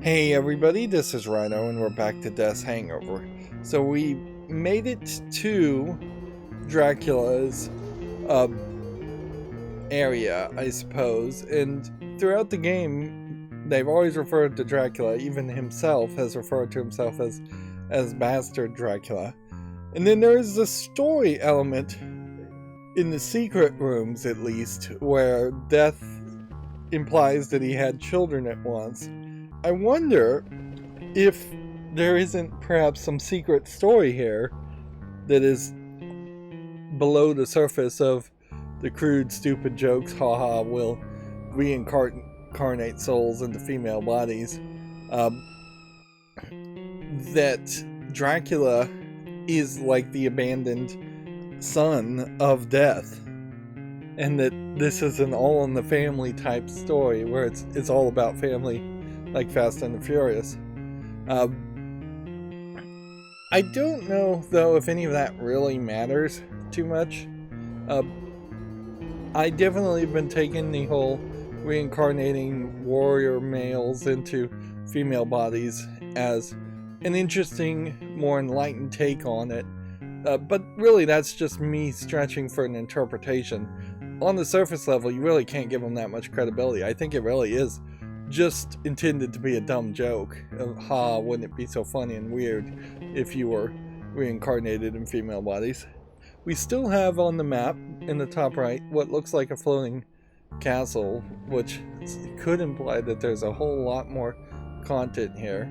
Hey everybody, this is Rydo and we're back to Death's Hangover. So we made it to Dracula's area, I suppose, and throughout the game they've always referred to Dracula, even himself has referred to himself as Bastard Dracula. And then there's the story element in the secret rooms, at least, where Death implies that he had children at once. I wonder if there isn't perhaps some secret story here that is below the surface of the crude, stupid jokes, haha, will reincarnate souls into female bodies, that Dracula is like the abandoned son of Death, and that this is an all-in-the-family type story where it's all about family, like Fast and the Furious. I don't know, though, if any of that really matters too much. I definitely have been taking the whole reincarnating warrior males into female bodies as an interesting, more enlightened take on it. But really, that's just me stretching for an interpretation. On the surface level, you really can't give them that much credibility. I think it really is just intended to be a dumb joke. Wouldn't it be so funny and weird if you were reincarnated in female bodies? We still have on the map, in the top right, what looks like a floating castle, which could imply that there's a whole lot more content here.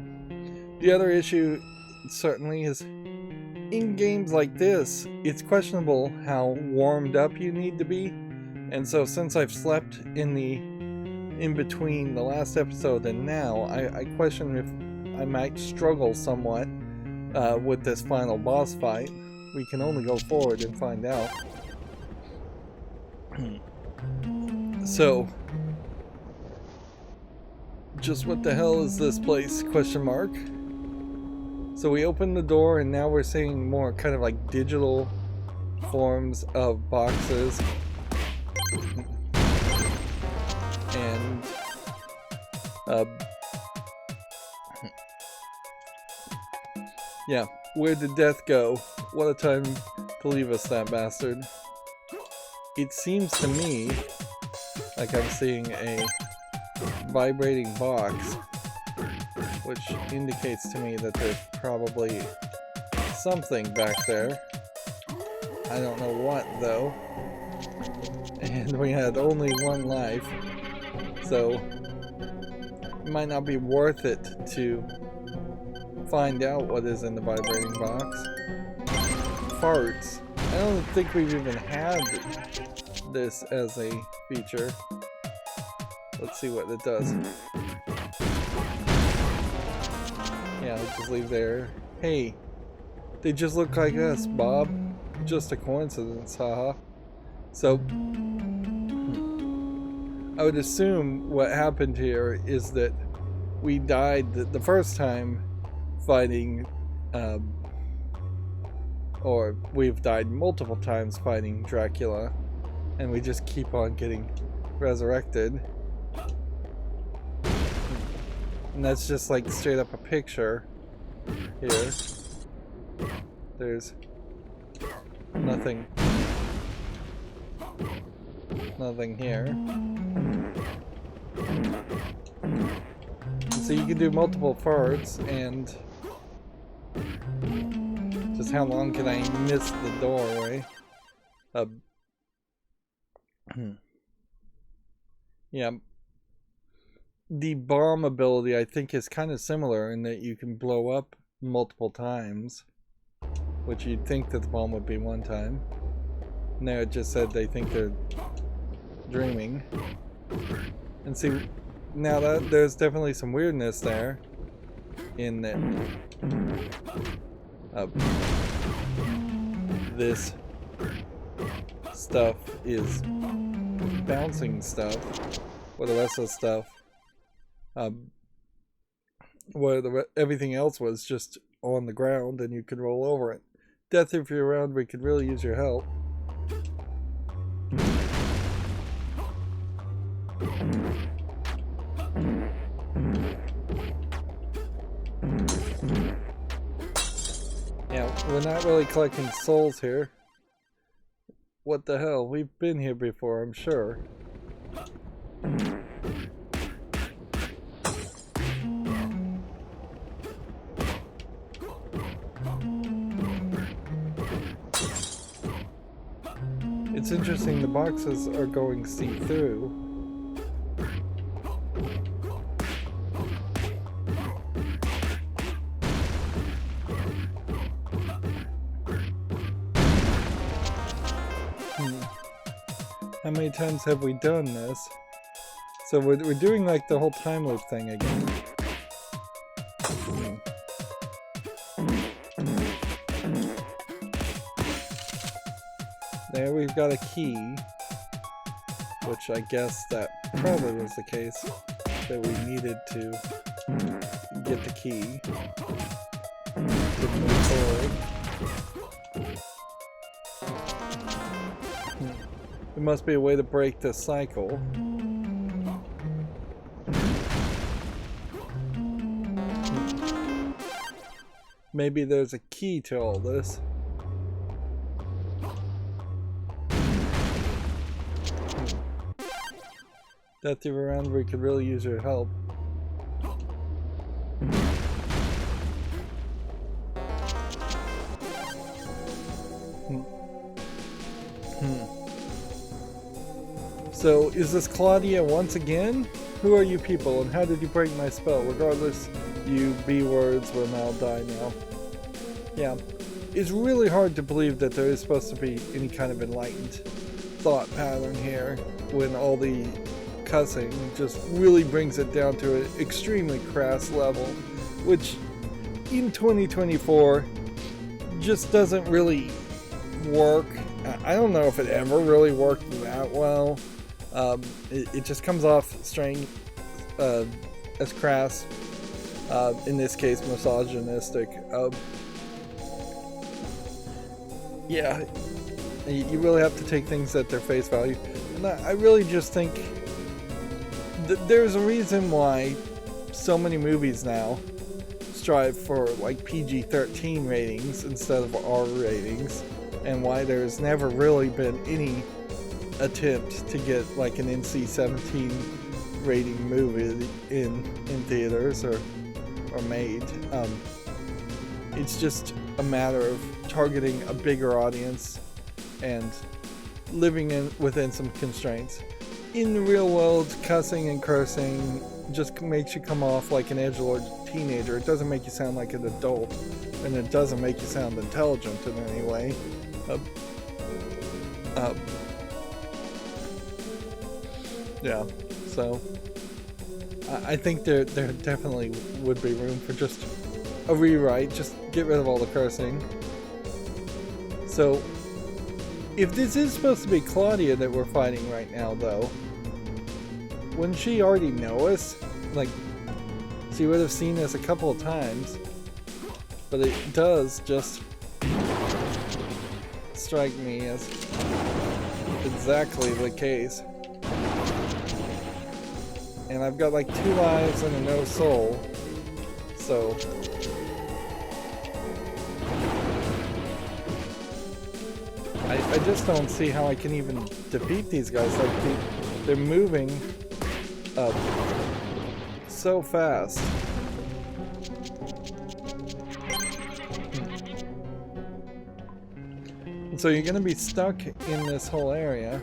The other issue, certainly, is in games like this, it's questionable how warmed up you need to be. And so since I've slept in between the last episode and now, I question if I might struggle somewhat with this final boss fight. We can only go forward and find out. So, just what the hell is this place? Question mark. So we opened the door and now we're seeing more kind of like digital forms of boxes. And yeah, where did Death go? What a time to leave us, that bastard. It seems to me like I'm seeing a vibrating box, which indicates to me that there's probably something back there. I don't know what, though. And we had only one life, so it might not be worth it to find out what is in the vibrating box. Farts. I don't think we've even had this as a feature. Let's see what it does. Yeah, let's just leave there. Hey, they just look like us, Bob. Just a coincidence, haha. So, I would assume what happened here is that we died the first time fighting, or we've died multiple times fighting Dracula, and we just keep on getting resurrected. And that's just like straight up a picture here. There's nothing here. So you can do multiple farts, and just how long can I miss the doorway? Yeah. The bomb ability, I think, is kind of similar in that you can blow up multiple times, which you'd think that the bomb would be one time. And there it just said they think they're dreaming. And see, now that there's definitely some weirdness there in that this stuff is bouncing stuff, where the rest of the stuff, where everything else was just on the ground and you could roll over it. Death, if you're around, we could really use your help. we're not really collecting souls here. What the hell? We've been here before, I'm sure. It's interesting, the boxes are going see-through. How many times have we done this? So we're doing like the whole time loop thing again. There we've got a key, which I guess that probably was the case, that we needed to get the key to move forward. There must be a way to break this cycle. Maybe there's a key to all this. Death you around, we could really use your help. So, is this Claudia once again? Who are you people, and how did you break my spell? Regardless, you B-words will now die now. Yeah, it's really hard to believe that there is supposed to be any kind of enlightened thought pattern here, when all the cussing just really brings it down to an extremely crass level, which in 2024 just doesn't really work. I don't know if it ever really worked that well. It just comes off strange, as crass, in this case misogynistic. Yeah, you really have to take things at their face value, and I really just think there's a reason why so many movies now strive for like PG-13 ratings instead of R ratings, and why there's never really been any attempt to get like an NC-17 rating movie in theaters or made. It's just a matter of targeting a bigger audience and living within some constraints. In the real world, cussing and cursing just makes you come off like an edgelord teenager. It doesn't make you sound like an adult, and it doesn't make you sound intelligent in any way. Yeah, so I think there definitely would be room for just a rewrite. Just get rid of all the cursing. So, if this is supposed to be Claudia that we're fighting right now, though, wouldn't she already know us? Like, she would have seen us a couple of times, but it does just strike me as exactly the case. And I've got like 2 lives and a no soul, so I just don't see how I can even defeat these guys. Like they're moving so fast. And so you're gonna be stuck in this whole area.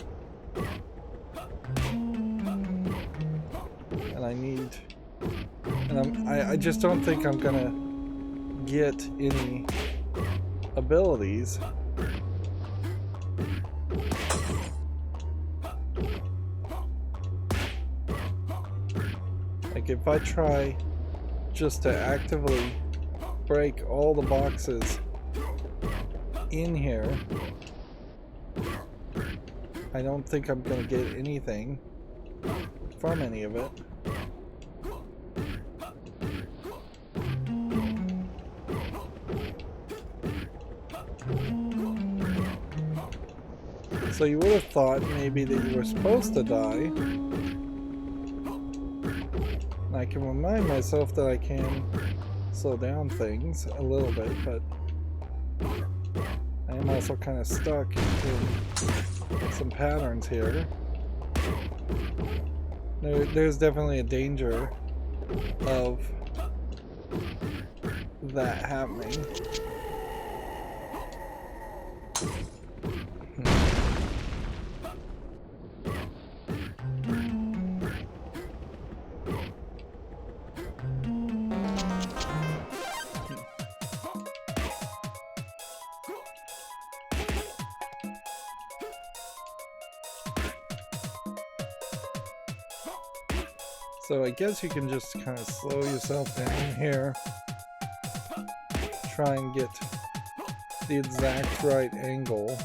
And I just don't think I'm gonna get any abilities. Like if I try just to actively break all the boxes in here, I don't think I'm gonna get anything from any of it. So you would have thought maybe that you were supposed to die. And I can remind myself that I can slow down things a little bit, but I am also kind of stuck in some patterns here. There's definitely a danger of that happening. So I guess you can just kind of slow yourself down here. Try and get the exact right angle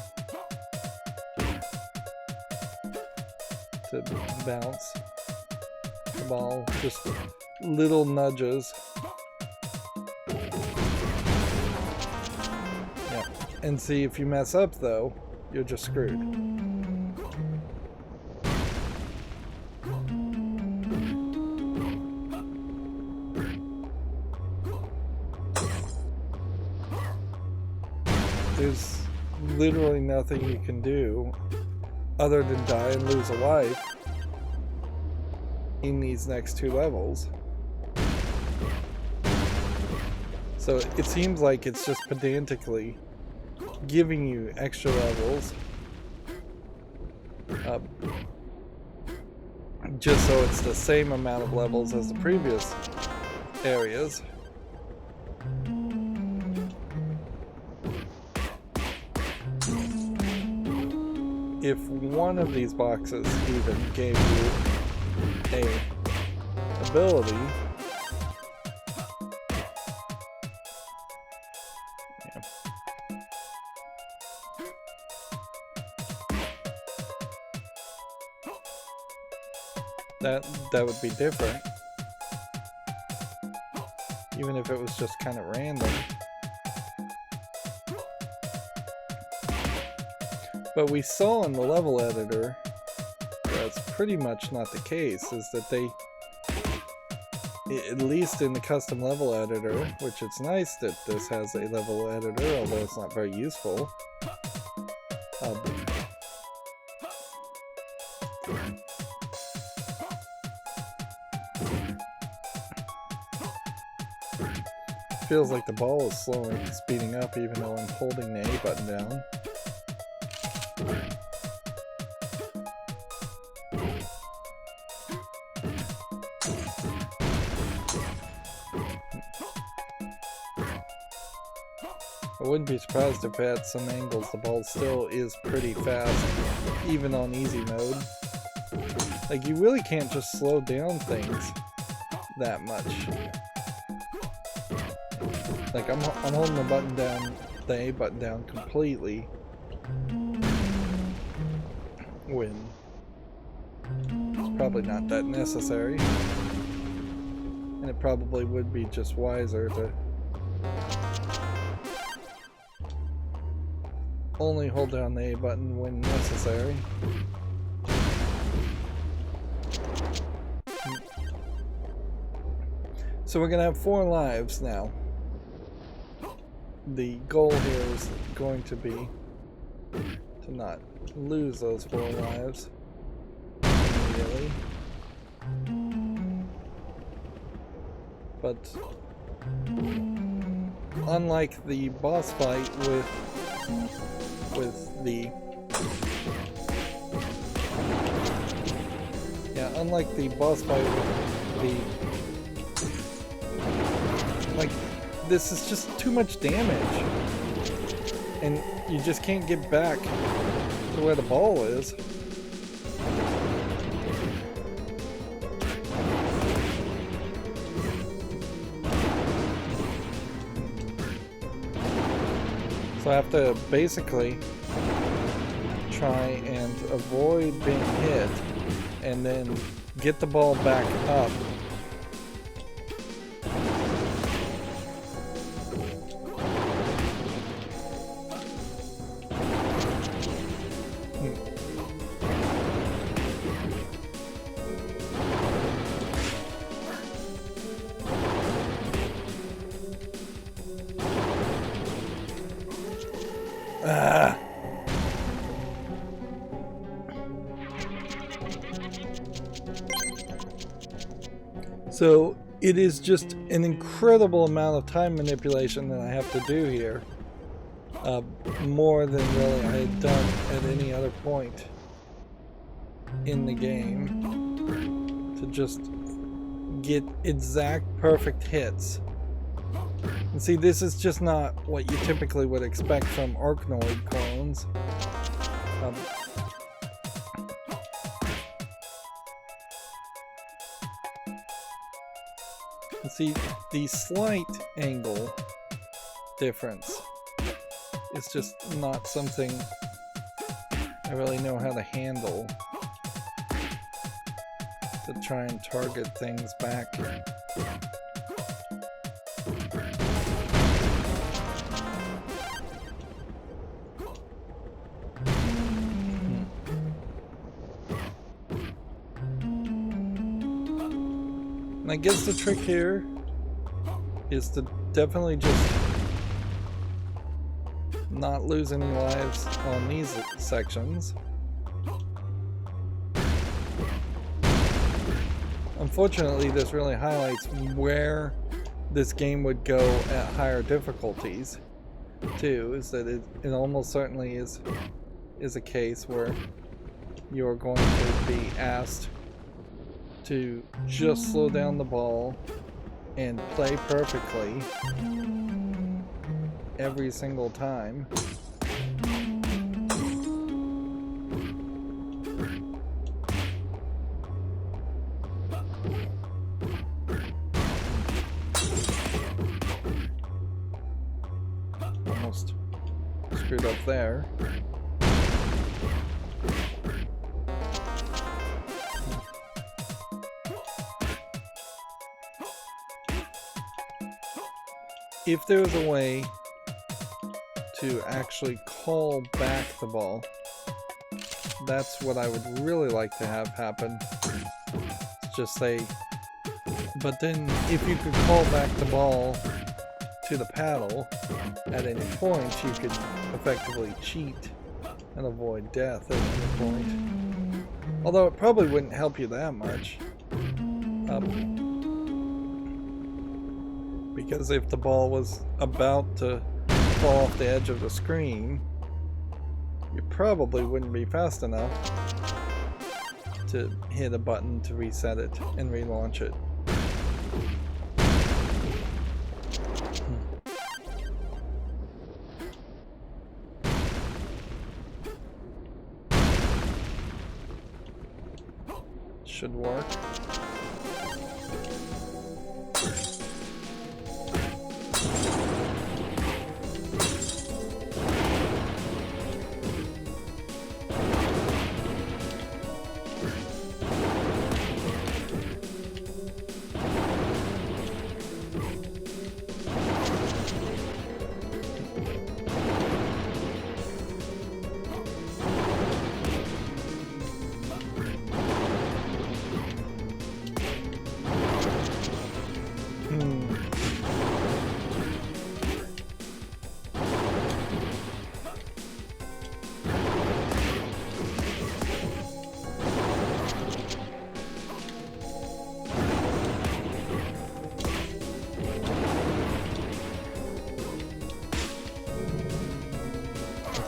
to bounce the ball. Just little nudges. Yeah. And see, if you mess up though, you're just screwed. There's literally nothing you can do other than die and lose a life in these next two levels. So it seems like it's just pedantically giving you extra levels just so it's the same amount of levels as the previous areas. If one of these boxes even gave you a ability, yeah. That would be different, even if it was just kind of random. But we saw in the level editor that's pretty much not the case, is that they, at least in the custom level editor, which it's nice that this has a level editor, although it's not very useful. Feels like the ball is speeding up even though I'm holding the A button down. I wouldn't be surprised if at some angles the ball still is pretty fast, even on easy mode. Like, you really can't just slow down things that much. Like, I'm holding the button down, the A button down completely when it's probably not that necessary. And it probably would be just wiser to only hold down the A button when necessary. So we're gonna have 4 lives now. The goal here is going to be to not lose those 4 lives immediately. But unlike the boss fight with the unlike the boss fight with the, like, this is just too much damage and you just can't get back to where the ball is. So I have to basically try and avoid being hit and then get the ball back up. So it is just an incredible amount of time manipulation that I have to do here. More than really I had done at any other point in the game, to just get exact perfect hits. And see, this is just not what you typically would expect from Arkanoid clones. And see, the slight angle difference is just not something I really know how to handle, to try and target things back. And I guess the trick here is to definitely just not lose any lives on these sections. Unfortunately, this really highlights where this game would go at higher difficulties too, is that it almost certainly is a case where you're going to be asked to just slow down the ball and play perfectly every single time. Almost screwed up there. If there was a way to actually call back the ball, that's what I would really like to have happen. Just say, but then if you could call back the ball to the paddle at any point, you could effectively cheat and avoid death at any point. Although it probably wouldn't help you that much. Because if the ball was about to fall off the edge of the screen, you probably wouldn't be fast enough to hit a button to reset it and relaunch it. Should work.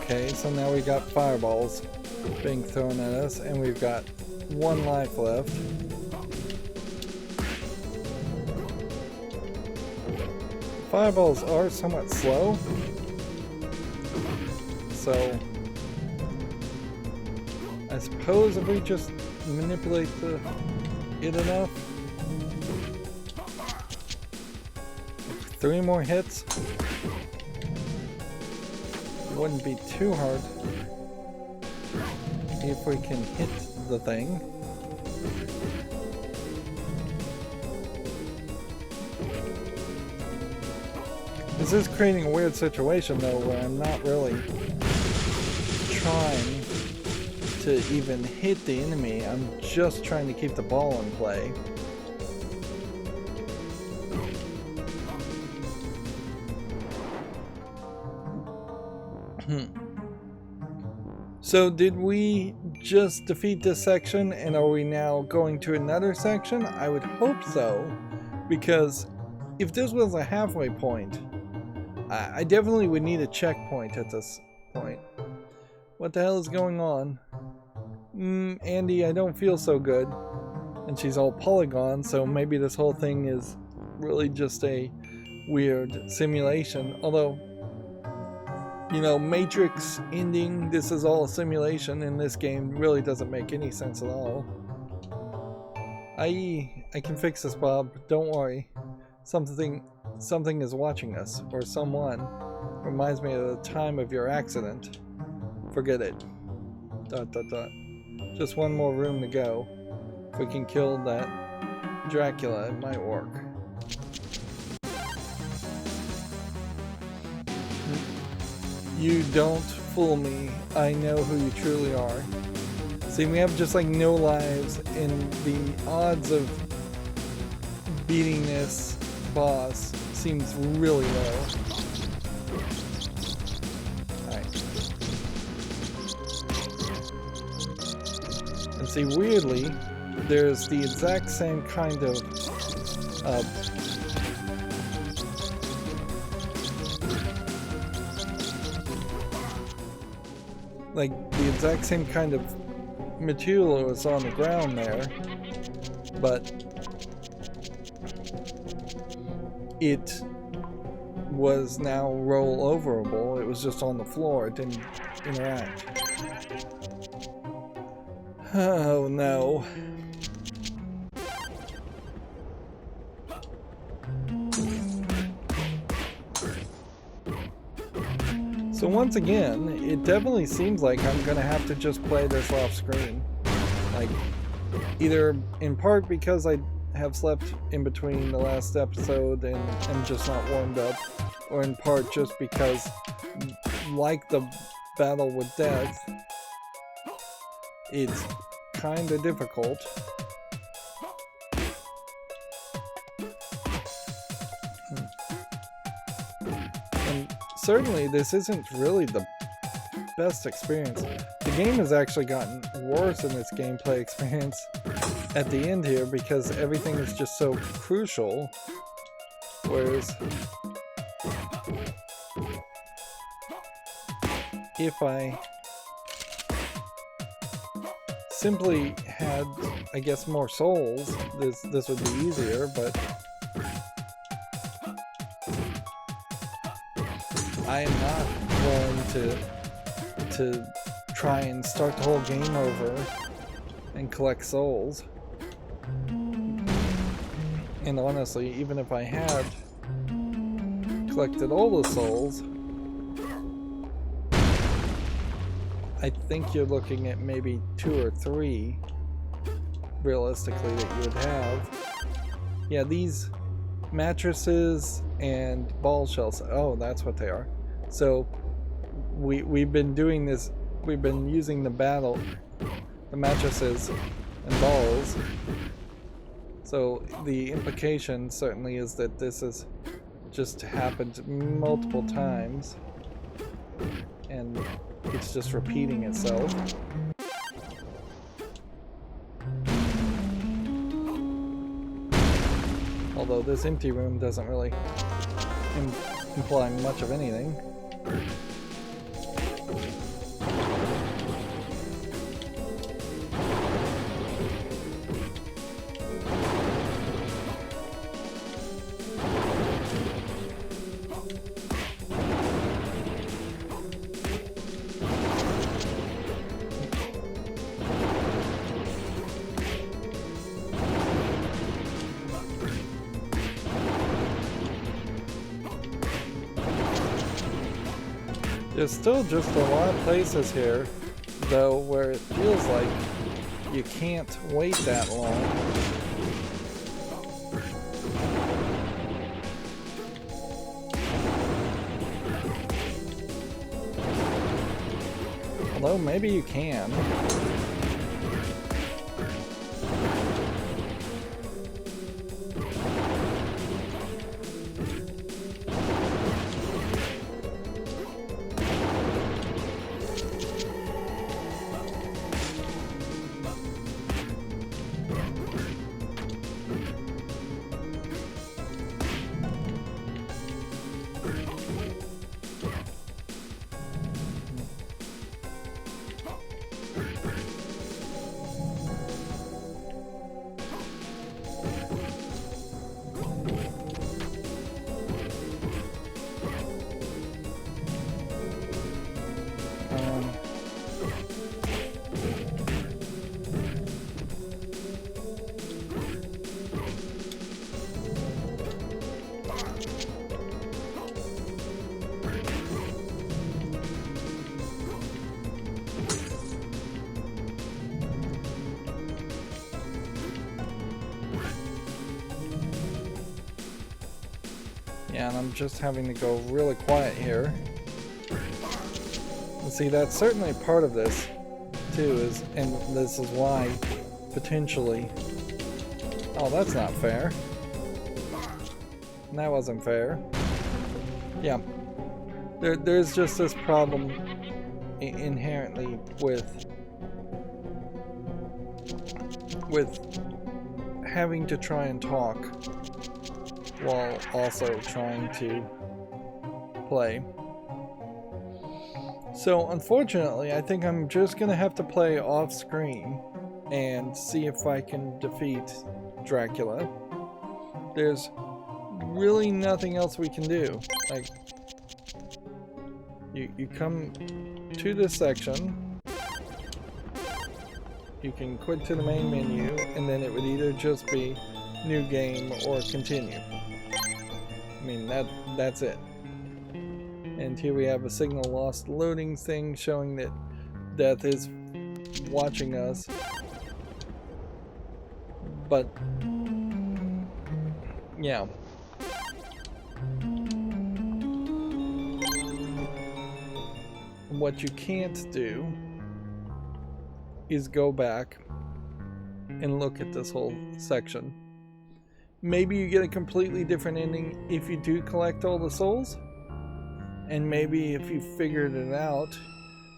Okay, so now we got fireballs being thrown at us, and we've got one life left. Fireballs are somewhat slow, so I suppose if we just manipulate it enough, 3 more hits, wouldn't be too hard if we can hit the thing. This is creating a weird situation though, where I'm not really trying to even hit the enemy, I'm just trying to keep the ball in play. So did we just defeat this section, and are we now going to another section? I would hope so, because if this was a halfway point, I definitely would need a checkpoint at this point. What the hell is going on? Andy, I don't feel so good. And she's all polygon, so maybe this whole thing is really just a weird simulation. Although, you know, Matrix ending, this is all a simulation in this game, really doesn't make any sense at all. I can fix this, Bob. Don't worry. Something is watching us, or someone. Reminds me of the time of your accident. Forget it. ... Just one more room to go. If we can kill that Dracula, it might work. You don't fool me. I know who you truly are. See, we have just like no lives, and the odds of beating this boss seems really low. Alright. And see, weirdly, there's the exact same kind of like the exact same kind of material was on the ground there, but it was now roll overable. It was just on the floor. It didn't interact. Oh no. So once again, it definitely seems like I'm gonna have to just play this off screen. Like, either in part because I have slept in between the last episode and am just not warmed up, or in part just because, like the battle with death, it's kinda difficult. And certainly this isn't really the best experience. The game has actually gotten worse in its gameplay experience at the end here because everything is just so crucial. Whereas if I simply had, I guess, more souls, this would be easier, but I am not willing to try and start the whole game over and collect souls. And honestly, even if I had collected all the souls, I think you're looking at maybe 2 or 3 realistically that you would have. Yeah, these mattresses and ball shells, oh, that's what they are. So we've been doing this, we've been using the mattresses and balls. So the implication certainly is that this has just happened multiple times and it's just repeating itself. Although this empty room doesn't really imply much of anything. There's still just a lot of places here, though, where it feels like you can't wait that long. Although maybe you can. Yeah, and I'm just having to go really quiet here. And see, that's certainly part of this, too, and this is why, potentially... Oh, that's not fair. That wasn't fair. Yeah. There's just this problem inherently with having to try and talk while also trying to play. So unfortunately, I think I'm just gonna have to play off screen and see if I can defeat Dracula. There's really nothing else we can do. Like, you come to this section, you can quit to the main menu, and then it would either just be new game or continue. I mean, that's it. And here we have a signal lost loading thing showing that death is watching us. But yeah. What you can't do is go back and look at this whole section. Maybe you get a completely different ending if you do collect all the souls. And maybe if you figured it out,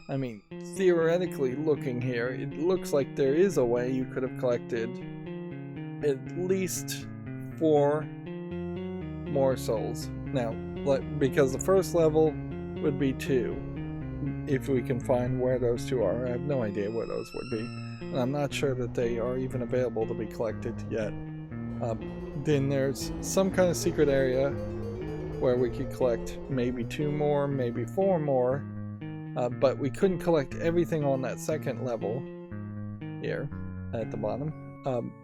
I mean, theoretically looking here, it looks like there is a way you could have collected at least 4 more souls. Now, because the first level would be 2. If we can find where those 2 are. I have no idea where those would be. And I'm not sure that they are even available to be collected yet. Then there's some kind of secret area where we could collect maybe 2 more, maybe 4 more. But we couldn't collect everything on that second level here at the bottom.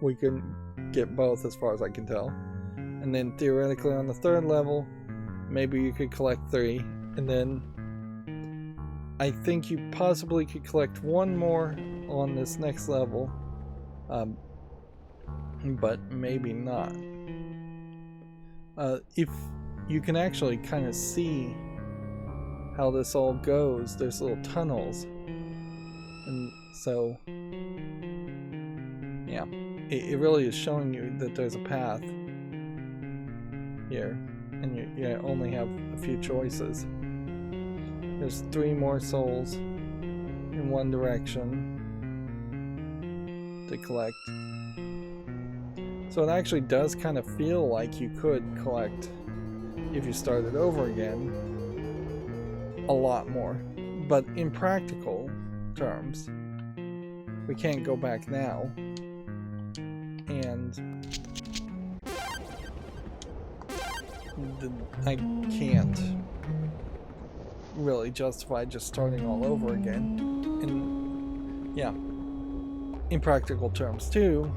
We couldn't get both as far as I can tell. And then theoretically on the 3rd level, maybe you could collect 3. And then I think you possibly could collect 1 more on this next level, but maybe not. If you can actually kind of see how this all goes, there's little tunnels, and so yeah, it really is showing you that there's a path here, and you only have a few choices. There's 3 more souls in one direction to collect. So it actually does kind of feel like you could collect, if you started over again, a lot more. But in practical terms, we can't go back now. And I can't really justify just starting all over again. And yeah, in practical terms too,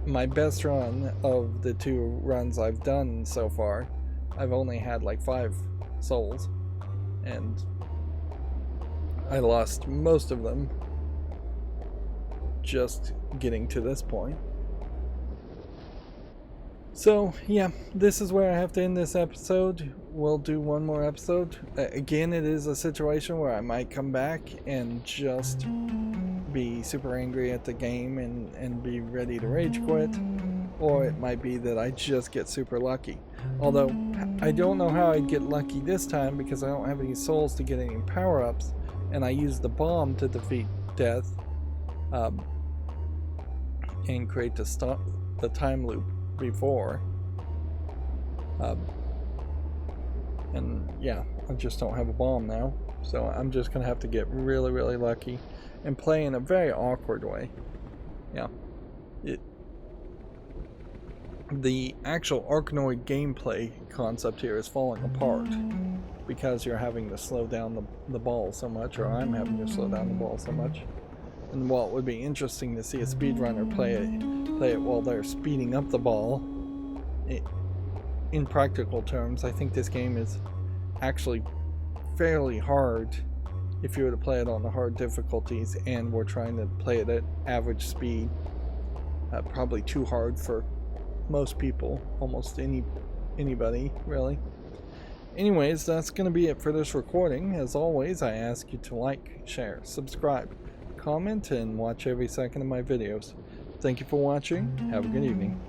my best run of the 2 runs I've done so far, I've only had like 5 souls, and I lost most of them just getting to this point. So yeah, this is where I have to end this episode. We'll do 1 more episode. Again, it is a situation where I might come back and just be super angry at the game and be ready to rage quit. Or it might be that I just get super lucky. Although, I don't know how I'd get lucky this time because I don't have any souls to get any power-ups. And I used the bomb to defeat death. And create the time loop before. And yeah, I just don't have a bomb now, so I'm just gonna have to get really, really lucky and play in a very awkward way. Yeah, the actual Arkanoid gameplay concept here is falling apart because you're having to slow down the ball so much, or I'm having to slow down the ball so much. And while it would be interesting to see a speedrunner play it while they're speeding up the ball, in practical terms, I think this game is actually fairly hard if you were to play it on the hard difficulties and we're trying to play it at average speed. Probably too hard for most people, almost anybody really. Anyways, that's going to be it for this recording. As always, I ask you to like, share, subscribe, comment, and watch every second of my videos. Thank you for watching. Have a good evening.